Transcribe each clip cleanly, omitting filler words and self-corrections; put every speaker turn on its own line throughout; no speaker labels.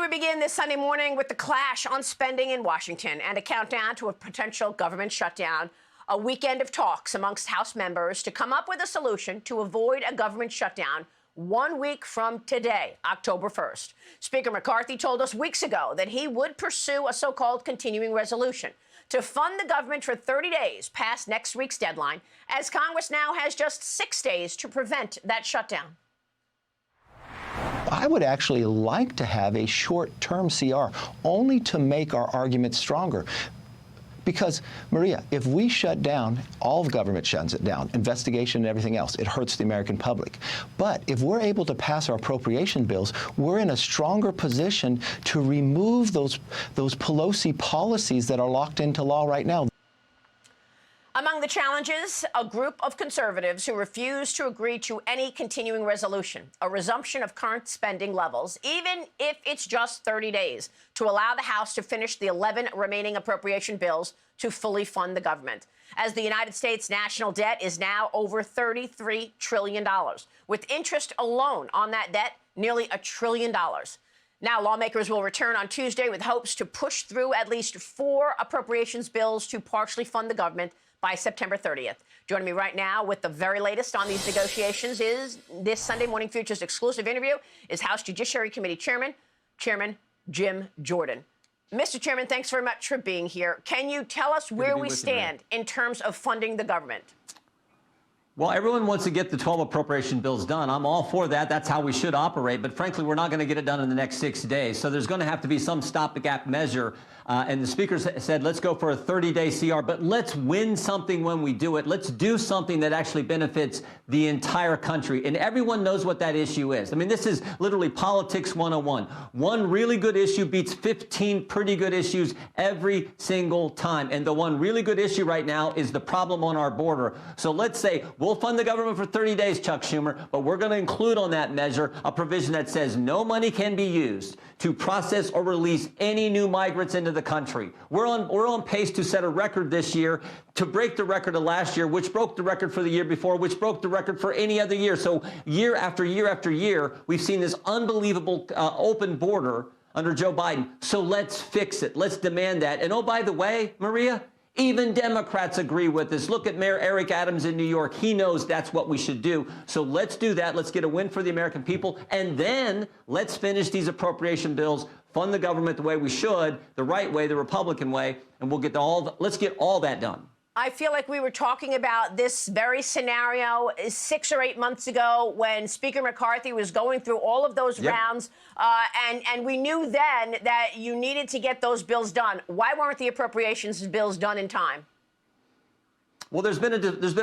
we begin this Sunday morning with the clash on spending in Washington and a countdown to a potential government shutdown. A weekend of talks amongst House members to come up with a solution to avoid a government shutdown 1 week from today, October 1st. Speaker McCarthy told us weeks ago that he would pursue a so-called continuing resolution to fund the government for 30 days past next week's deadline, as Congress now has just 6 days to prevent that shutdown.
I would actually like to have a short-term CR, only to make our argument stronger. Because, Maria, if we shut down, all of government shuts it down, investigation and everything else, it hurts the American public. But if we're able to pass our appropriation bills, we're in a stronger position to remove those Pelosi policies that are locked into law right now.
Among the challenges, a group of conservatives who refuse to agree to any continuing resolution, a resumption of current spending levels, even if it's just 30 days, to allow the House to finish the 11 remaining appropriation bills to fully fund the government. As the United States national debt is now over $33 trillion, with interest alone on that debt nearly $1 trillion. Now, lawmakers will return on Tuesday with hopes to push through at least 4 appropriations bills to partially fund the government by September 30th. Joining me right now with the very latest on these negotiations is this Sunday Morning Future's exclusive interview is House Judiciary Committee Chairman Jim Jordan. Mr. Chairman, thanks very much for being here. Can you tell us where we stand in terms of funding the government?
Well, everyone wants to get the 12 appropriation bills done. I'm all for that. That's how we should operate. But frankly, we're not going to get it done in the next 6 days. So there's going to have to be some stopgap measure. And the speaker said, let's go for a 30-day CR, but let's win something when we do it. Let's do something that actually benefits the entire country. And everyone knows what that issue is. I mean, this is literally politics 101. One really good issue beats 15 pretty good issues every single time. And the one really good issue right now is the problem on our border. So let's say we'll fund the government for 30 days, Chuck Schumer, but we're going to include on that measure a provision that says no money can be used to process or release any new migrants into the country. We're on pace to set a record this year, to break the record of last year, which broke the record for the year before, which broke the record for any other year. So year after year after year, we've seen this unbelievable open border under Joe Biden. So let's fix it. Let's demand that. And oh, by the way, Maria, even Democrats agree with this. Look at Mayor Eric Adams in New York. He knows that's what we should do. So let's do that. Let's get a win for the American people. And then let's finish these appropriation bills, fund the government the way we should, the right way, the Republican way, and we'll get let's get all that done.
I feel like we were talking about this very scenario 6 or 8 months ago when Speaker McCarthy was going through all of those rounds, and we knew then that you needed to get those bills done. Why weren't the appropriations bills done in time?
Well, there's been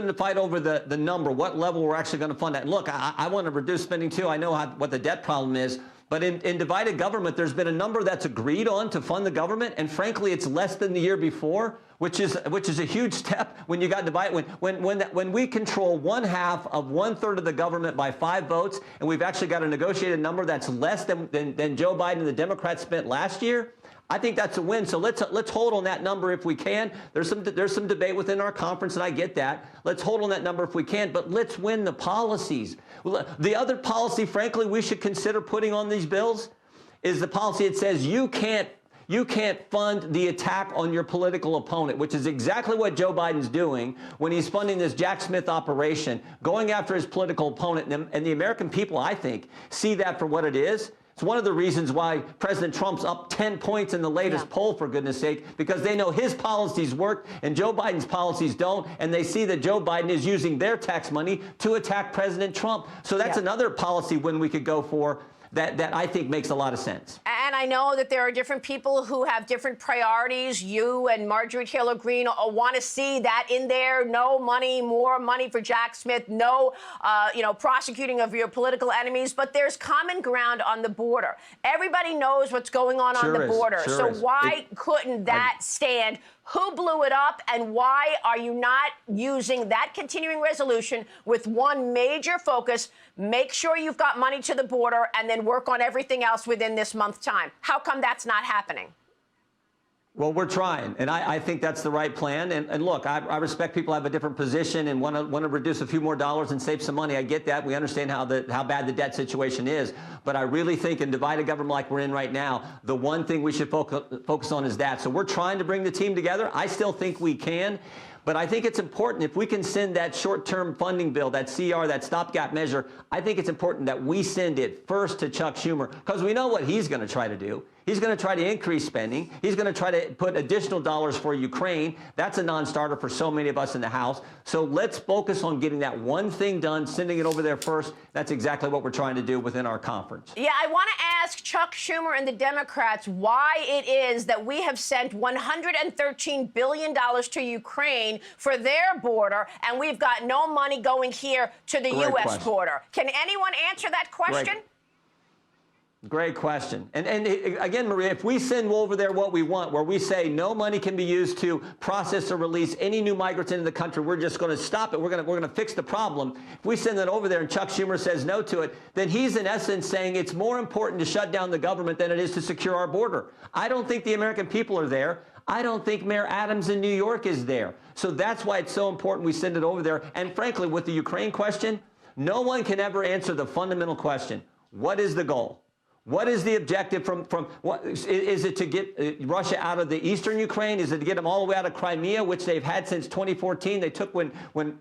a fight over the number, what level we're actually going to fund at. And look, I want to reduce spending too. I know what the debt problem is. But in divided government, there's been a number that's agreed on to fund the government, and frankly, it's less than the year before, which is a huge step when you got divided. When we control 1/2 of 1/3 of the government by 5 votes, and we've actually got a negotiated number that's less than Joe Biden and the Democrats spent last year, I think that's a win. So let's hold on that number if we can. There's some debate within our conference, and I get that. Let's hold on that number if we can, but let's win the policies. The other policy, frankly, we should consider putting on these bills is the policy that says you can't fund the attack on your political opponent, which is exactly what Joe Biden's doing when he's funding this Jack Smith operation, going after his political opponent. And the American people, I think, see that for what it is. It's one of the reasons why President Trump's up 10 points in the latest poll, for goodness sake, because they know his policies work and Joe Biden's policies don't, and they see that Joe Biden is using their tax money to attack President Trump. So that's another policy win we could go for that I think makes a lot of sense.
And I know that there are different people who have different priorities. You and Marjorie Taylor Greene want to see that in there. No money, more money for Jack Smith. No, prosecuting of your political enemies. But there's common ground on the border. Everybody knows what's going on the border. So why couldn't that stand? Who blew it up, and why are you not using that continuing resolution with one major focus? Make sure you've got money to the border and then work on everything else within this month's time. How come that's not happening?
Well, we're trying, and I think that's the right plan. And look, I respect people have a different position and want to reduce a few more dollars and save some money. I get that. We understand how bad the debt situation is. But I really think in divided government like we're in right now, the one thing we should focus on is that. So we're trying to bring the team together. I still think we can. But I think it's important if we can send that short-term funding bill, that CR, that stopgap measure, I think it's important that we send it first to Chuck Schumer, because we know what he's going to try to do. He's going to try to increase spending. He's going to try to put additional dollars for Ukraine. That's a non-starter for so many of us in the House. So let's focus on getting that one thing done, sending it over there first. That's exactly what we're trying to do within our conference.
Yeah, I want to ask Chuck Schumer and the Democrats why it is that we have sent $113 billion to Ukraine for their border, and we've got no money going here to the U.S. border. Can anyone answer that question?
Great question. And again, Maria, if we send over there what we want, where we say no money can be used to process or release any new migrants into the country, we're just going to stop it. We're going to fix the problem. If we send that over there and Chuck Schumer says no to it, then he's in essence saying it's more important to shut down the government than it is to secure our border. I don't think the American people are there. I don't think Mayor Adams in New York is there. So that's why it's so important we send it over there. And frankly, with the Ukraine question, no one can ever answer the fundamental question. What is the goal? What is the objective from what is it to get Russia out of the eastern Ukraine? Is it to get them all the way out of Crimea, which they've had since 2014? They took when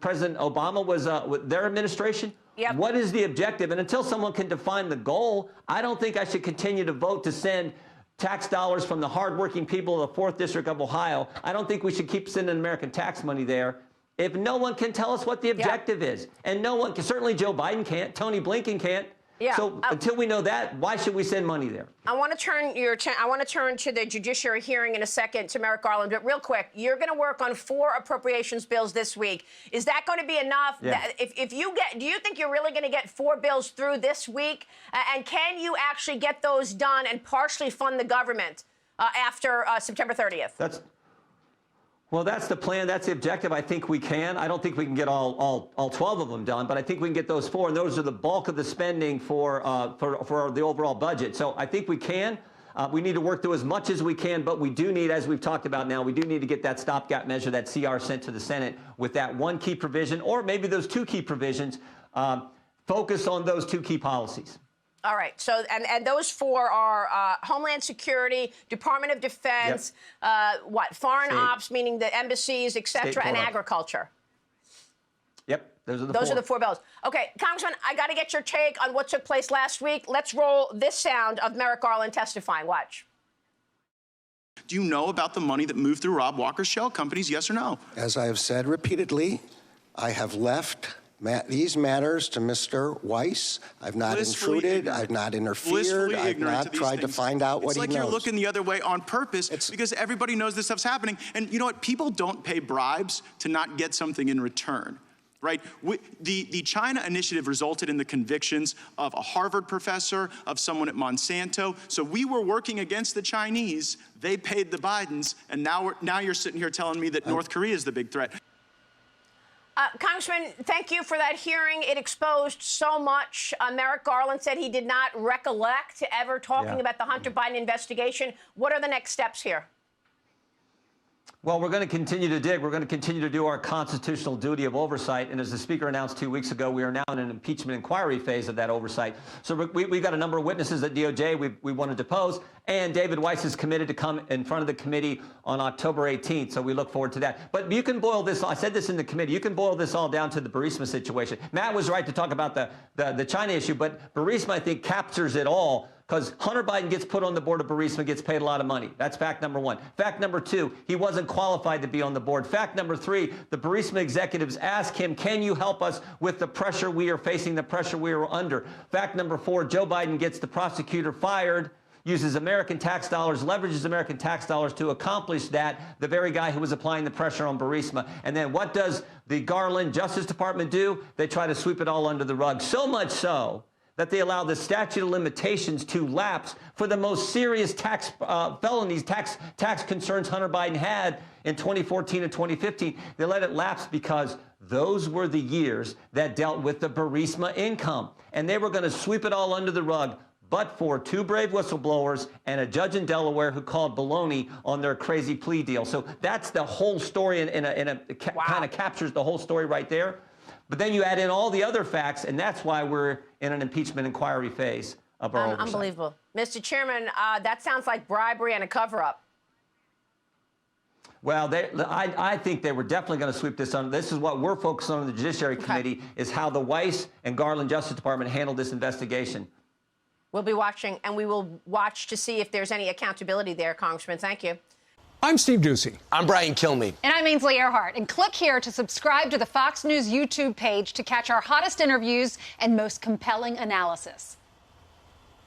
President Obama was with their administration.
Yep.
What is the objective? And until someone can define the goal, I don't think I should continue to vote to send tax dollars from the hardworking people of the 4th District of Ohio. I don't think we should keep sending American tax money there if no one can tell us what the objective is. And no one can, certainly Joe Biden can't, Tony Blinken can't.
Yeah.
So until we know that, why should we send money there?
I want to turn to the judiciary hearing in a second to Merrick Garland, but real quick, you're going to work on 4 appropriations bills this week. Is that going to be enough?
Yeah.
Do you think you're really going to get 4 bills through this week? And can you actually get those done and partially fund the government after September 30th?
Well, that's the plan. That's the objective. I think we can. I don't think we can get all 12 of them done, but I think we can get those 4, and those are the bulk of the spending for the overall budget. So I think we can. We need to work through as much as we can, but we do need, as we've talked about now, we do need to get that stopgap measure, that CR, sent to the Senate with that one key provision, or maybe those 2 key provisions. Focus on those 2 key policies.
All right. So, and those 4 are Homeland Security, Department of Defense, foreign ops, meaning the embassies, et cetera, and agriculture.
Yep. Those
are the 4 bills. Okay, Congressman, I got to get your take on what took place last week. Let's roll this sound of Merrick Garland testifying. Watch.
Do you know about the money that moved through Rob Walker's shell companies, yes or no?
As I have said repeatedly, I have left these matters to Mr. Weiss. I've not intruded. I've not interfered. I've not tried to find out what he knows.
It's like you're looking the other way on purpose because everybody knows this stuff's happening. And you know what? People don't pay bribes to not get something in return. Right? The China initiative resulted in the convictions of a Harvard professor, of someone at Monsanto. So we were working against the Chinese. They paid the Bidens. And now you're sitting here telling me that North Korea is the big threat.
Congressman, thank you for that hearing. It exposed so much. Merrick Garland said he did not recollect ever talking about the Hunter Biden investigation. What are the next steps here?
Well, we're going to continue to dig. We're going to continue to do our constitutional duty of oversight. And as the Speaker announced 2 weeks ago, we are now in an impeachment inquiry phase of that oversight. So we've got a number of witnesses at DOJ we wanted to depose. And David Weiss is committed to come in front of the committee on October 18th. So we look forward to that. But you can boil this, I said this in the committee, you can boil this all down to the Burisma situation. Matt was right to talk about the China issue, but Burisma, I think, captures it all. Because Hunter Biden gets put on the board of Burisma, gets paid a lot of money. That's fact number 1. Fact number 2, he wasn't qualified to be on the board. Fact number 3, the Burisma executives asked him, can you help us with the pressure we are facing, the pressure we are under? Fact number 4, Joe Biden gets the prosecutor fired, uses American tax dollars, leverages American tax dollars to accomplish that, the very guy who was applying the pressure on Burisma. And then what does the Garland Justice Department do? They try to sweep it all under the rug. So much so that they allow the statute of limitations to lapse for the most serious tax felonies, tax concerns Hunter Biden had in 2014 and 2015. They let it lapse because those were the years that dealt with the Burisma income. And they were going to sweep it all under the rug. but for two brave whistleblowers and a judge in Delaware who called baloney on their crazy plea deal. So that's the whole story, kind of captures the whole story right there. But then you add in all the other facts, and that's why we're in an impeachment inquiry phase of our oversight.
Unbelievable. Mr. Chairman, that sounds like bribery and a cover-up.
Well, I think they were definitely going to sweep this under. This is what we're focused on in the Judiciary Committee, is how the Weiss and Garland Justice Department handled this investigation.
We'll be watching, and we will watch to see if there's any accountability there, Congressman. Thank you.
I'm Steve Doocy.
I'm Brian Kilmeade.
And I'm Ainsley Earhart. And click here to subscribe to the Fox News YouTube page to catch our hottest interviews and most compelling analysis.